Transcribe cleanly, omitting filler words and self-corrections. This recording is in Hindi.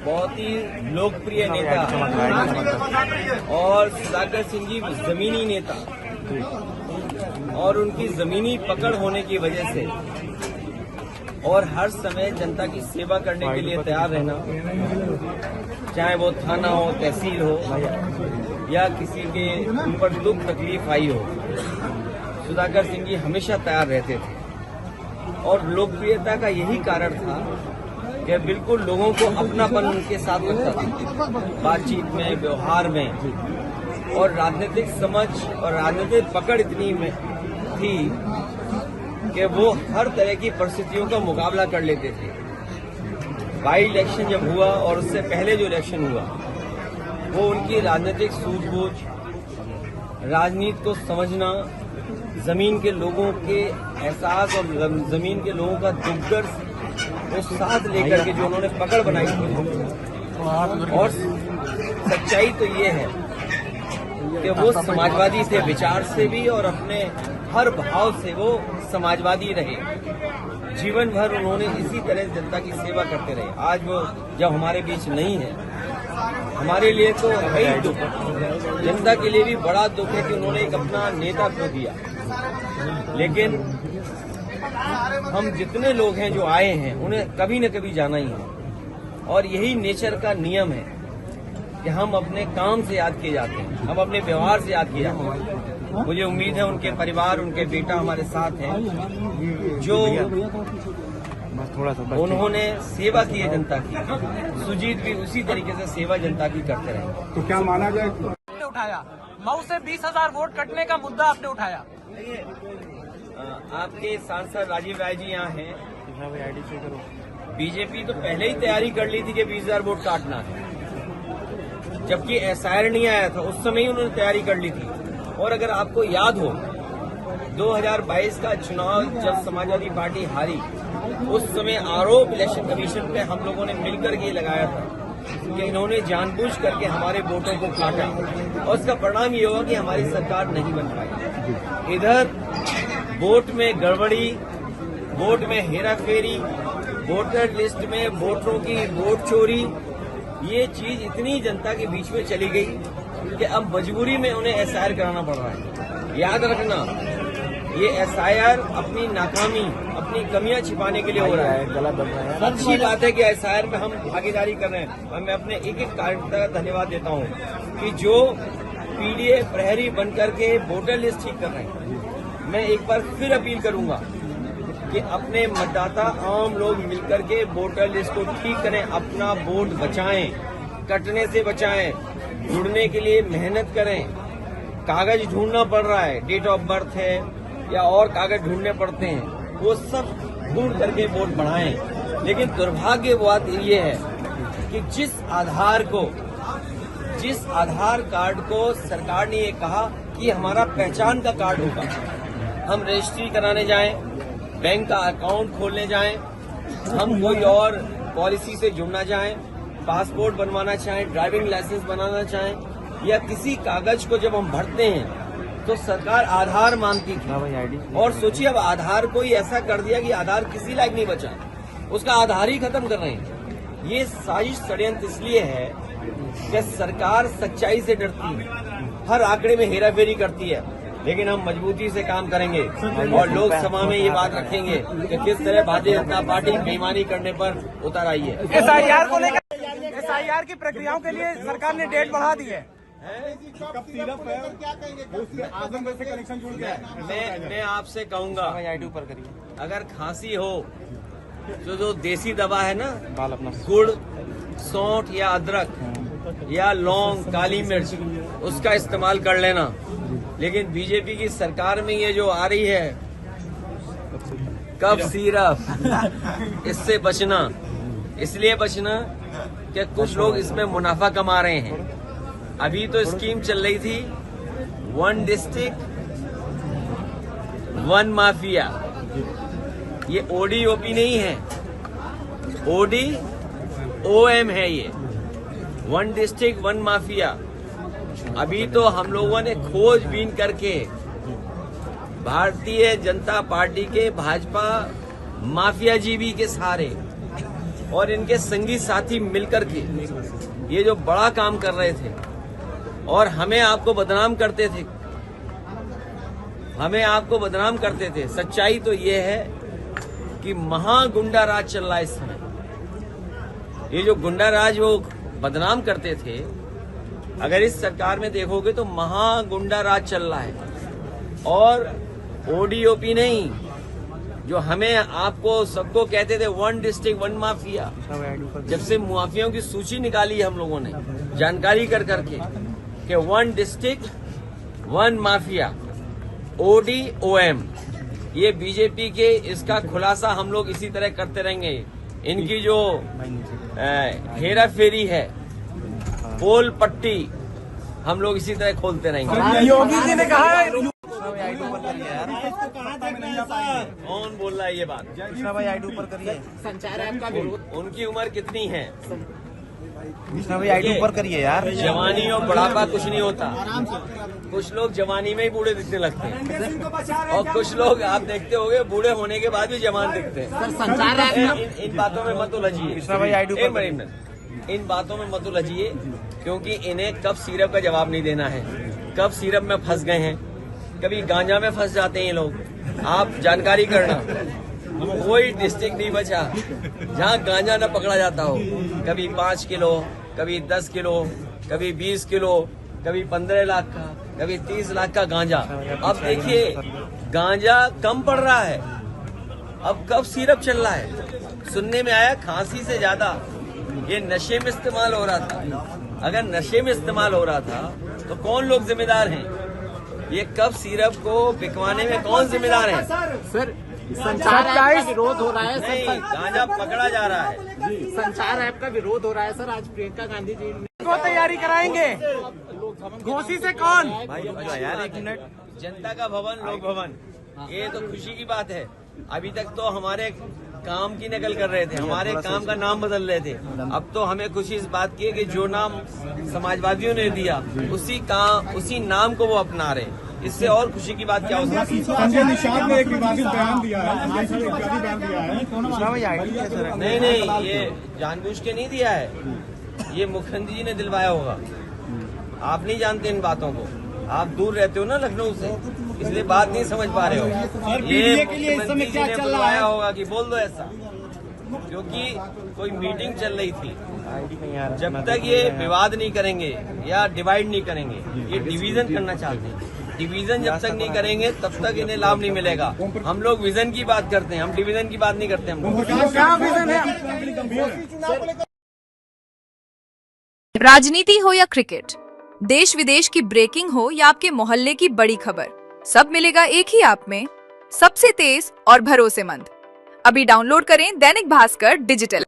बहुत ही लोकप्रिय नेता और सुधाकर सिंह जी जमीनी नेता, और उनकी जमीनी पकड़ होने की वजह से और हर समय जनता की सेवा करने के लिए तैयार रहना, चाहे वो थाना हो, तहसील हो या किसी के ऊपर दुख तकलीफ आई हो, सुधाकर सिंह जी हमेशा तैयार रहते थे। और लोकप्रियता का यही कारण था कि बिल्कुल लोगों को अपनापन उनके साथ रखता था, बातचीत में, व्यवहार में, और राजनीतिक समझ और राजनीतिक पकड़ इतनी में थी कि वो हर तरह की परिस्थितियों का मुकाबला कर लेते थे। बाई इलेक्शन जब हुआ और उससे पहले जो इलेक्शन हुआ, वो उनकी राजनीतिक सूझबूझ, राजनीति को समझना, जमीन के लोगों के एहसास और जमीन के लोगों का दुख दर्द को साथ लेकर के जो उन्होंने पकड़ बनाई थी। और सच्चाई तो ये है कि वो समाजवादी थे विचार से भी, और अपने हर भाव से वो समाजवादी रहे। जीवन भर उन्होंने इसी तरह जनता की सेवा करते रहे। आज वो जब हमारे बीच नहीं है, हमारे लिए तो है ही दुख, जनता के लिए भी बड़ा दुख है कि उन्होंने एक अपना नेता खो दिया। लेकिन हम जितने लोग हैं जो आए हैं, उन्हें कभी न कभी जाना ही है, और यही नेचर का नियम है कि हम अपने काम से याद किए जाते हैं, हम अपने व्यवहार से याद किए जाते हैं। मुझे उम्मीद है उनके परिवार, उनके बेटा हमारे साथ हैं, जो उन्होंने सेवा की है जनता की। सुजीत भी उसी तरीके से सेवा जनता की करते रहे। तो क्या माना जाए? आपने उठाया मऊ से 20,000 वोट कटने का मुद्दा आपने उठाया। आपके सांसद राजीव राय जी यहाँ हैं। बीजेपी तो पहले ही तैयारी कर ली थी कि 20,000 वोट काटना है, जबकि एसआईआर नहीं आया था, उस समय ही उन्होंने तैयारी कर ली थी। और अगर आपको याद हो 2022 का चुनाव जब समाजवादी पार्टी हारी, उस समय आरोप इलेक्शन कमीशन पे हम लोगों ने मिलकर के लगाया था कि इन्होंने जानबूझ करके हमारे वोटों को काटा, और उसका परिणाम ये हुआ कि हमारी सरकार नहीं बन पाई। इधर वोट में गड़बड़ी, वोट में हेराफेरी, वोटर लिस्ट में वोटरों की वोट चोरी, ये चीज इतनी जनता के बीच में चली गई कि अब मजबूरी में उन्हें एसआईआर कराना पड़ रहा है। याद रखना, ये एसआईआर अपनी नाकामी, अपनी कमियां छिपाने के लिए हो रहा है। अच्छी बात है कि एसआईआर में हम भागीदारी कर रहे हैं, और मैं अपने एक एक कार्यकर्ता का धन्यवाद देता हूं कि जो पीडीए प्रहरी बनकर के वोटर लिस्ट ठीक कर रहे हैं। मैं एक बार फिर अपील करूंगा कि अपने मतदाता आम लोग मिलकर के वोटर लिस्ट को ठीक करें, अपना वोट बचाएं, कटने से बचाएं, जुड़ने के लिए मेहनत करें। कागज ढूंढना पड़ रहा है, डेट ऑफ बर्थ है या और कागज ढूंढने पड़ते हैं, वो सब ढूंढ करके वोट बढ़ाएं। लेकिन दुर्भाग्य बात ये है कि जिस आधार कार्ड को सरकार ने ये कहा कि हमारा पहचान का कार्ड होगा, हम रजिस्ट्री कराने जाएं, बैंक का अकाउंट खोलने जाएं, हम कोई और पॉलिसी से जुड़ना चाहें, पासपोर्ट बनवाना चाहें, ड्राइविंग लाइसेंस बनाना चाहें, या किसी कागज को जब हम भरते हैं तो सरकार आधार मांगती थी। और सोचिए अब आधार को ही ऐसा कर दिया कि आधार किसी लायक नहीं बचा, उसका आधार ही खत्म कर रहे हैं। ये साजिश षड्यंत्र इसलिए है कि सरकार सच्चाई से डरती है, हर आंकड़े में हेराफेरी करती है। लेकिन हम मजबूती से काम करेंगे और लोकसभा में ये बात रखेंगे कि किस तरह भारतीय जनता पार्टी बेईमानी करने पर उतर आई है। एसआईआर को लेकर, एसआईआर की प्रक्रियाओं के लिए सरकार ने डेट बढ़ा दी है। कब तीरथ है? आजमगढ़ से कनेक्शन जुड़ गया है। मैं आपसे कहूंगा, ऊपर करिए, अगर खांसी हो तो जो देसी दवा है ना, गुड़, सौंठ या अदरक या लौंग, काली मिर्च, उसका इस्तेमाल कर लेना। लेकिन बीजेपी की सरकार में ये जो आ रही है कफ सिरप, इससे बचना। इसलिए बचना कि कुछ लोग इसमें मुनाफा कमा रहे हैं। अभी तो स्कीम चल रही थी 1 डिस्ट्रिक्ट 1 माफिया। ये ओडी ओपी नहीं है, ओडी OM है। ये 1 डिस्ट्रिक्ट 1 माफिया। अभी तो हम लोगों ने खोजबीन करके भारतीय जनता पार्टी के भाजपा माफियाजीवी के सहारे और इनके संगी साथी मिलकर के ये जो बड़ा काम कर रहे थे और हमें आपको बदनाम करते थे, सच्चाई तो ये है कि महागुंडा राज चल रहा है इस समय। ये जो गुंडा राज वो बदनाम करते थे, अगर इस सरकार में देखोगे तो महागुंडा राज चल रहा है। और ओडीओपी नहीं, जो हमें आपको सबको कहते थे 1 डिस्ट्रिक्ट 1 माफिया, जब से माफियाओं की सूची निकाली हम लोगों ने जानकारी कर करके कि 1 डिस्ट्रिक्ट 1 माफिया ODOM, ये बीजेपी के इसका खुलासा हम लोग इसी तरह करते रहेंगे। इनकी जो हेरा फेरी है, पोल पट्टी, हम लोग इसी तरह खोलते रहेंगे। योगी जी ने कहा है, कौन बोल रहा है ये बात? कृष्णा भाई आईडी ऊपर करिए। संचार ऐप का विरोध, उनकी उम्र कितनी है? कृष्णा भाई आईडी ऊपर करिए यार। जवानी और बुढ़ापा कुछ नहीं होता। कुछ लोग जवानी में ही बूढ़े दिखने लगते हैं और कुछ लोग आप देखते होंगे बूढ़े होने के बाद भी जवान दिखते हैं। संचार ऐप इन बातों में मत उलझिए कृष्णा भाई आईडी ऊपर करिए। इन बातों में मत उलझिए, क्योंकि इन्हें कब सिरप का जवाब नहीं देना है, कब सिरप में फंस गए हैं, कभी गांजा में फंस जाते हैं ये लोग। आप जानकारी करना, कोई डिस्ट्रिक्ट नहीं बचा जहां गांजा न पकड़ा जाता हो। कभी 5 किलो, कभी 10 किलो, कभी 20 किलो, कभी 15 लाख का, कभी 30 लाख का गांजा। अब देखिए गांजा कम पड़ रहा है, अब कब सिरप चल रहा है। सुनने में आया खांसी से ज्यादा ये नशे में इस्तेमाल हो रहा था। अगर नशे में इस्तेमाल हो रहा था तो कौन लोग जिम्मेदार हैं? ये कब सिरप को बिकवाने में कौन जिम्मेदार है? सर, संचार ऐप का विरोध हो रहा है नहीं, सर। गांजा पकड़ा जा रहा है। संचार ऐप का विरोध हो रहा है सर। आज प्रियंका गांधी जी को तैयारी कराएंगे घोषी से कौन? भाई यार 1 मिनट, जनता का भवन, लोक भवन, ये तो खुशी की बात है। अभी तक तो हमारे काम की नकल कर रहे थे, हमारे काम का नाम बदल रहे थे। अब तो हमें खुशी इस बात की है कि जो नाम समाजवादियों ने दिया उसी नाम को वो अपना रहे। इससे और खुशी की बात क्या हो सकती है? संजय निषाद ने एक विवादित बयान दिया है, कृष्णा भाई आईडी कैसे रखें? नहीं, ये जानबूझ के नहीं दिया है, ये मुख्यमंत्री जी ने दिलवाया होगा। आप नहीं जानते इन बातों को, आप दूर रहते हो ना लखनऊ से, इसलिए बात नहीं समझ पा रहे हो। ये मुख्यमंत्री जी ने बुलवाया होगा कि बोल दो ऐसा, क्योंकि कोई मीटिंग चल रही थी। जब तक ये विवाद नहीं करेंगे या डिवाइड नहीं करेंगे, ये डिवीजन करना चाहते हैं। डिवीजन जब तक नहीं करेंगे तब तक इन्हें लाभ नहीं मिलेगा। हम लोग विजन की बात करते हैं, हम डिवीजन की बात नहीं करते। हम लोग क्या विजन है? राजनीति हो या क्रिकेट, देश विदेश की ब्रेकिंग हो या आपके मोहल्ले की बड़ी खबर, सब मिलेगा एक ही ऐप में, सबसे तेज और भरोसेमंद। अभी डाउनलोड करें दैनिक भास्कर डिजिटल।